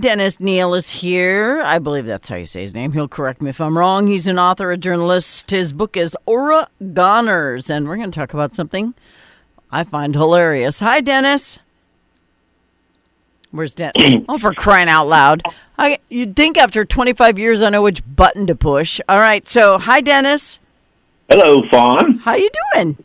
Dennis Kneale is here. I believe that's how you say his name. He'll correct me if I'm wrong. He's an author, a journalist. His book is Oregoners, and we're going to talk about something I find hilarious. Hi, Dennis. Where's Dennis? Oh, for crying out loud. You'd think after 25 years I know which button to push. All right, so hi, Dennis. Hello, Fawn. How you doing?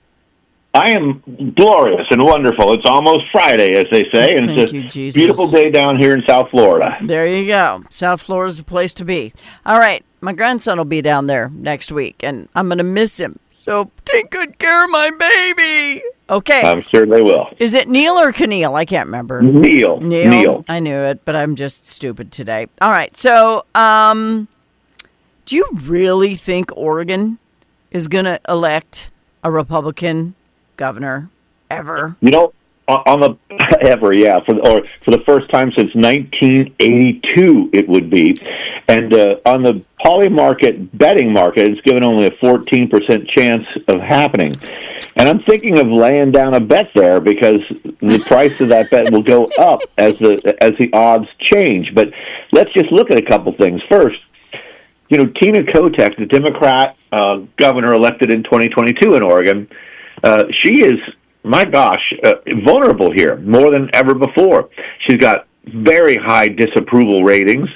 I am glorious and wonderful. It's almost Friday, as they say, and Thank it's you, a Jesus. beautiful day down here in South Florida. There you go. South Florida's the place to be. All right, my grandson will be down there next week, and I'm going to miss him. So take good care of my baby. Okay. I'm sure they will. Is it Neil or Kneale? I can't remember. Neil. I knew it, but I'm just stupid today. All right, so do you really think Oregon is going to elect a Republican governor ever? You know, on the for the first time since 1982, it would be, and on the betting market, it's given only a 14% chance of happening. And I'm thinking of laying down a bet there because the price of that bet will go up as the odds change. But let's just look at a couple things first. You know, Tina Kotek, the Democrat governor elected in 2022 in Oregon, she is, my gosh, vulnerable here more than ever before. She's got very high disapproval ratings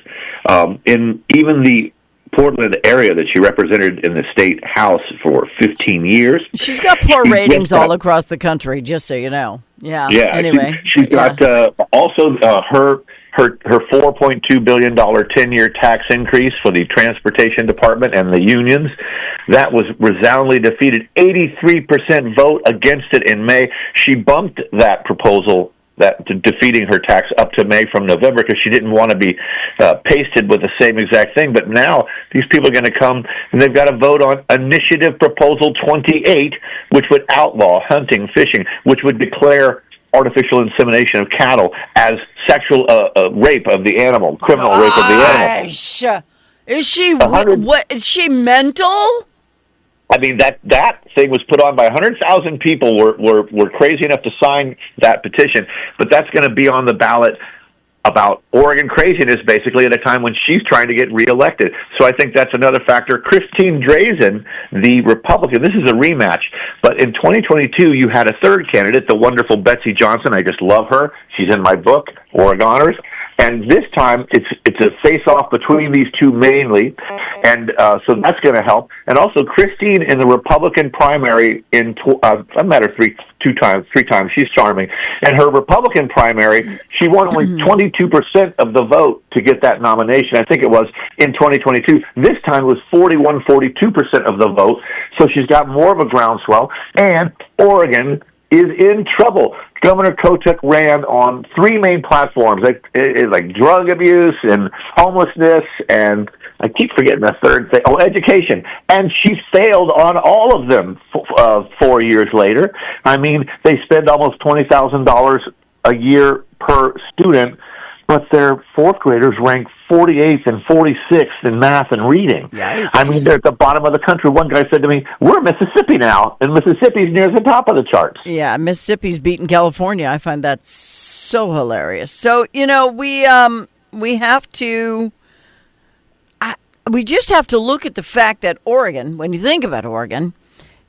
in even the Portland area that she represented in the state house for 15 years. She's got poor ratings all across the country, just so you know. Yeah. Anyway, she's got also her $4.2 billion 10-year tax increase for the transportation department and the unions. That was resoundingly defeated. 83% vote against it in May. She bumped that proposal, defeating her tax, up to May from November because she didn't want to be pasted with the same exact thing. But now these people are going to come and they've got to vote on Initiative Proposal 28, which would outlaw hunting, fishing, which would declare artificial insemination of cattle as sexual rape of the animal, criminal rape of the animal. Is she what? Is she mental? I mean, that thing was put on by 100,000 people were crazy enough to sign that petition, but that's going to be on the ballot about Oregon craziness, basically, at a time when she's trying to get reelected. So I think that's another factor. Christine Drazan, the Republican, this is a rematch, but in 2022, you had a third candidate, the wonderful Betsy Johnson. I just love her. She's in my book, Oregoners. And this time, it's a face-off between these two mainly, and so that's going to help. And also, Christine in the Republican primary I've met her three times. She's charming. And her Republican primary, she won only 22% of the vote to get that nomination. I think it was in 2022. This time it was 42% of the vote. So she's got more of a groundswell. And Oregon is in trouble. Governor Kotek ran on three main platforms, like drug abuse and homelessness, and I keep forgetting the third thing. Education. And she failed on all of them 4 years later. I mean, they spend almost $20,000 a year per student, but their fourth graders rank 48th and 46th in math and reading. Yikes. I mean, they're at the bottom of the country. One guy said to me, "We're Mississippi now," and Mississippi's near the top of the charts. Yeah, Mississippi's beating California. I find that so hilarious. So, you know, we have to... we just have to look at the fact that Oregon, when you think about Oregon,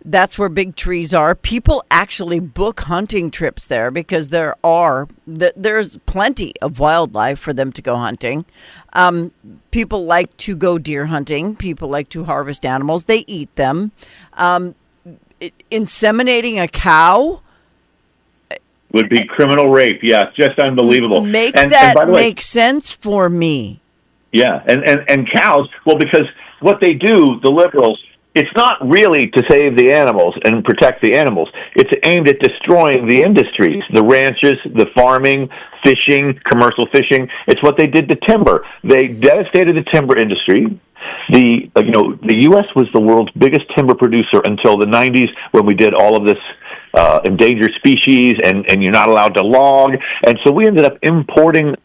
that's where big trees are. People actually book hunting trips there because there's plenty of wildlife for them to go hunting. People like to go deer hunting. People like to harvest animals. They eat them. Inseminating a cow would be criminal rape. Yeah, just unbelievable. Make that make sense for me. Yeah, and cows, well, because what they do, the liberals, it's not really to save the animals and protect the animals. It's aimed at destroying the industries, the ranches, the farming, fishing, commercial fishing. It's what they did to timber. They devastated the timber industry. The U.S. was the world's biggest timber producer until the 90s when we did all of this endangered species and you're not allowed to log. And so we ended up importing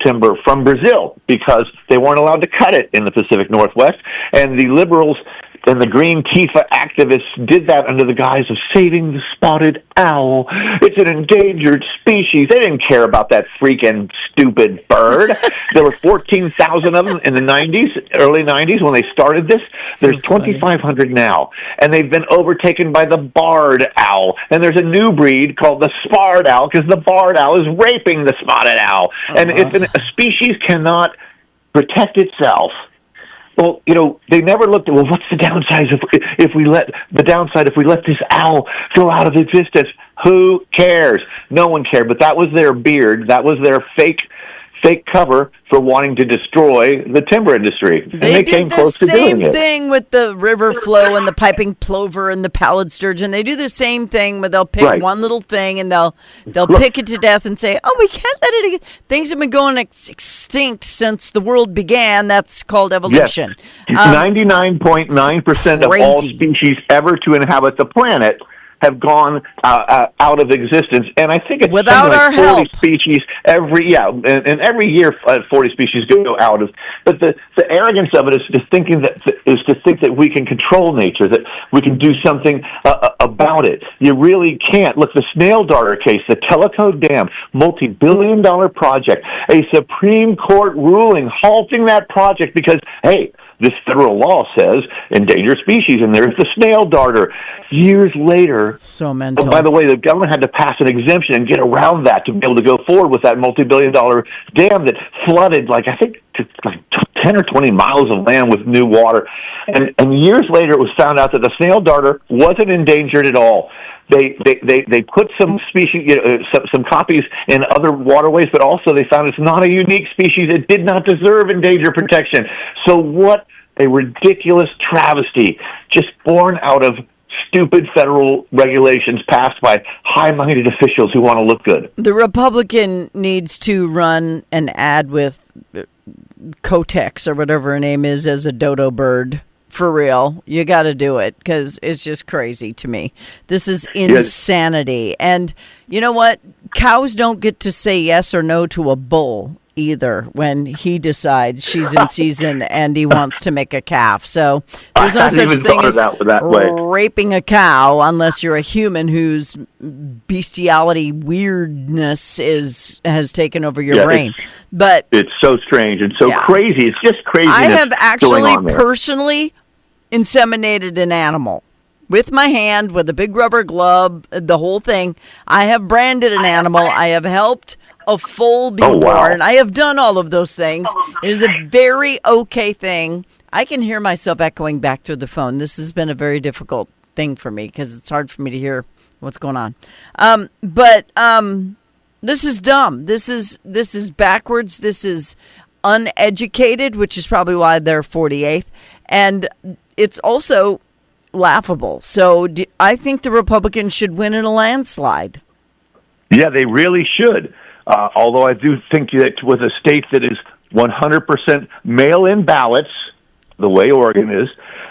timber from Brazil because they weren't allowed to cut it in the Pacific Northwest. And the liberals and the Green Tifa activists did that under the guise of saving the spotted owl. It's an endangered species. They didn't care about that freaking stupid bird. There were 14,000 of them in the 90s, early 90s when they started this. There's 2,500 now, and they've been overtaken by the barred owl. And there's a new breed called the sparred owl because the barred owl is raping the spotted owl. And if a species cannot protect itself, well, they never looked at, well, what's the downside if we let this owl go out of existence? Who cares? No one cared. But that was their beard. That was their fake cover for wanting to destroy the timber industry. And they came close to doing it. They did the same thing with the river flow and the piping plover and the pallid sturgeon. They do the same thing where they'll pick one little thing and they'll pick it to death and say, oh, we can't let it. Things have been going extinct since the world began. That's called evolution. Yes. 99.9% of all species ever to inhabit the planet have gone out of existence, and I think it's without something like our 40 help. species every every year 40 species go out of. But the arrogance of it is to think that we can control nature, that we can do something about it. You really can't. Look, the snail darter case, the Tellico Dam, multi-billion-dollar project, a Supreme Court ruling halting that project because, hey, this federal law says endangered species, and there's the snail darter. Years later, so mental. Oh, by the way, the government had to pass an exemption and get around that to be able to go forward with that multi-billion-dollar dam that flooded, like 10 or 20 miles of land with new water. And years later, it was found out that the snail darter wasn't endangered at all. They put some species, some copies in other waterways, but also they found it's not a unique species. It did not deserve endangered protection. So what a ridiculous travesty, just born out of stupid federal regulations passed by high-minded officials who want to look good. The Republican needs to run an ad with Kotex or whatever her name is as a dodo bird. For real, you got to do it because it's just crazy to me. This is insanity. Yes. And you know what? Cows don't get to say yes or no to a bull either when he decides she's in season and he wants to make a calf. So there's no such thing as raping a cow unless you're a human whose bestiality weirdness has taken over your brain. But it's so strange and so crazy. It's just crazy. I have actually personally inseminated an animal with my hand, with a big rubber glove, the whole thing. I have branded an animal. I have helped a foal be born. I have done all of those things. It is a very okay thing. I can hear myself echoing back through the phone. This has been a very difficult thing for me because it's hard for me to hear what's going on. But this is dumb. This is backwards. This is uneducated, which is probably why they're 48th. And it's also laughable. So I think the Republicans should win in a landslide. Yeah, they really should. Although I do think that with a state that is 100% mail-in ballots, the way Oregon is,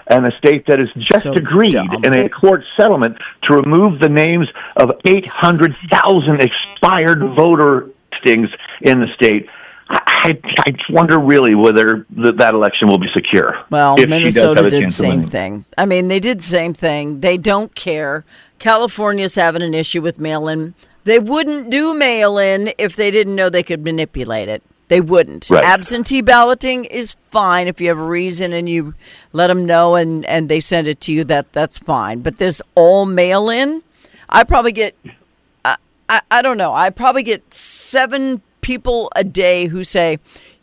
and a state that has just agreed in a court settlement to remove the names of 800,000 expired voter listings in the state, I wonder really whether that election will be secure. Well, Minnesota did the same thing. I mean, they did the same thing. They don't care. California's having an issue with mail-in. They wouldn't do mail-in if they didn't know they could manipulate it. They wouldn't. Right. Absentee balloting is fine if you have a reason and you let them know and they send it to you. That's fine. But this all mail-in, I probably get, I don't know, I probably get 7 people a day who say,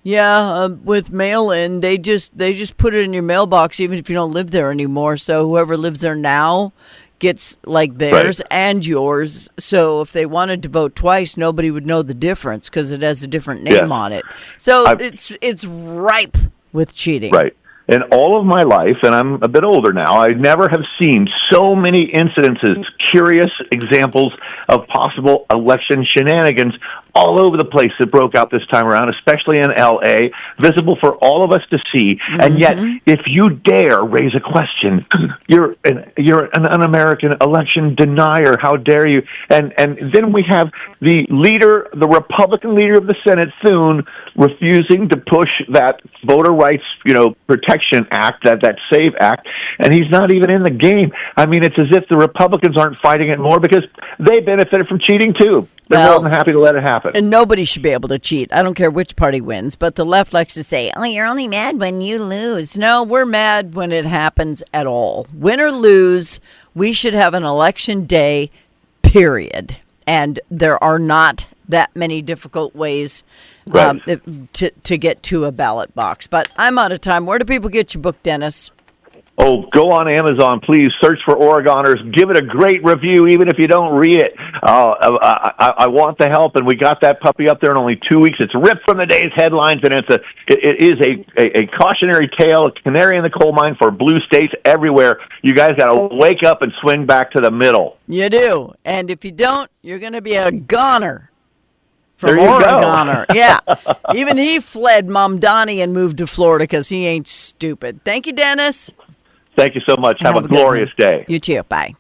with mail-in, they just put it in your mailbox even if you don't live there anymore. So whoever lives there now gets like theirs and yours. So if they wanted to vote twice, nobody would know the difference because it has a different name on it. So it's ripe with cheating. Right. In all of my life, and I'm a bit older now, I never have seen so many incidences, curious examples of possible election shenanigans all over the place that broke out this time around, especially in L.A., visible for all of us to see. Mm-hmm. And yet, if you dare raise a question, you're an un-American election denier. How dare you? And then we have the Republican leader of the Senate, Thune, refusing to push that voter rights, protection act, that SAVE Act, and he's not even in the game. I mean, it's as if the Republicans aren't fighting it more because they benefited from cheating too. They're more than happy to let it happen. And nobody should be able to cheat. I don't care which party wins, but the left likes to say, "Oh, you're only mad when you lose." No, we're mad when it happens at all. Win or lose, we should have an election day, period. And there are not that many difficult ways to get to a ballot box. But I'm out of time. Where do people get your book, Dennis? Oh, go on Amazon, please. Search for Oregoners. Give it a great review, even if you don't read it. I want the help, and we got that puppy up there in only 2 weeks. It's ripped from the day's headlines, and it is a cautionary tale, a canary in the coal mine for blue states everywhere. You guys got to wake up and swing back to the middle. You do, and if you don't, you're going to be a goner. From Oregoner. Yeah. Even he fled Mamdani and moved to Florida because he ain't stupid. Thank you, Dennis. Thank you so much. Have a glorious day. You too. Bye.